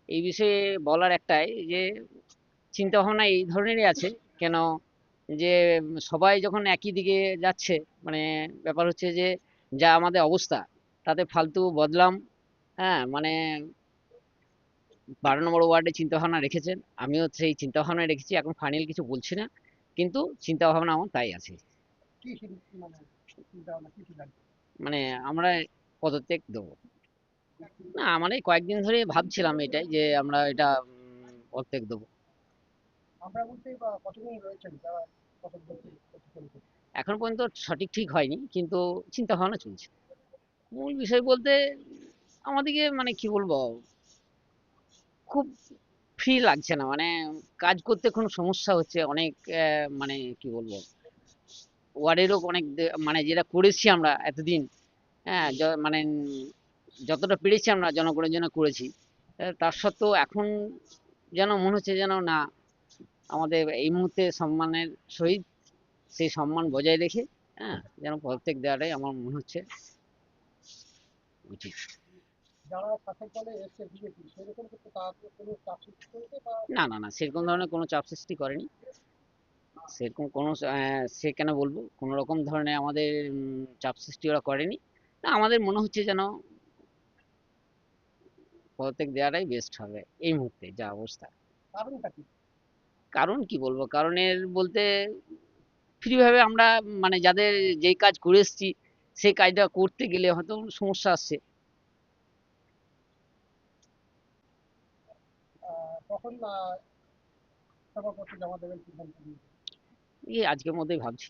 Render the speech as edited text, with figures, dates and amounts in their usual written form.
এই বিষয়ে বলার একটাই যে চিন্তা ভাবনা এই ধরনেরই আছে। কেন যে সবাই যখন একই দিকে যাচ্ছে, মানে ব্যাপার হচ্ছে যে যা আমাদের অবস্থা তাতে ফালতু বদলাম। হ্যাঁ, মানে 12 নম্বর ওয়ার্ডে চিন্তা ভাবনা রেখেছেন, আমিও সেই চিন্তা ভাবনা রেখেছি। এখন ফাইনাল কিছু বলছি না, কিন্তু চিন্তা ভাবনা আমার তাই আছে। মানে আমরা পদত্যাগ দেবো না, মানে কয়েকদিন ধরে ভাবছিলাম এটাই যে আমরা এটা পদত্যাগ দেবো। এখন পর্যন্ত সঠিক ঠিক হয়নি, কিন্তু চিন্তা ভাবনা চলছে। মূল বিষয় বলতে আমাদেরকে মানে কি বলবো, খুব ফ্রি লাগছে না, মানে কাজ করতে কোনো সমস্যা হচ্ছে অনেক। মানে কি বলবো, ওয়ার্ডেরও অনেক মানে যেটা করেছি আমরা এতদিন, হ্যাঁ, মানে যতটা পেরেছি আমরা জনগণের জন্য করেছি। তার সত্ত্বেও এখন যেন মনে হচ্ছে যেন না, আমাদের এই মুহূর্তে সম্মানের সহিত সেই সম্মান বজায় রেখে, হ্যাঁ, যেন পদত্যাগ দেওয়াটাই আমার মনে হচ্ছে উচিত। না না না, সেরকম ধরনের কোনো চাপ সৃষ্টি করেনি। সেরকম কোনো সে কেন বলবো, কোনো রকম ধরনের আমাদের চাপ সৃষ্টি ওরা করেনি। না, আমাদের মনে হচ্ছে যেন পদত্যাগ দেওয়াটাই বেস্ট হবে এই মুহূর্তে যা অবস্থা। কারণ কি বলবো, কারণের বলতে ফ্রি ভাবে আমরা মানে যাদের যেই কাজ করে এসেছি সেই কাজটা করতে গেলে হয়তো সমস্যা আসছে। এই আজকের মধ্যেই ভাবছি।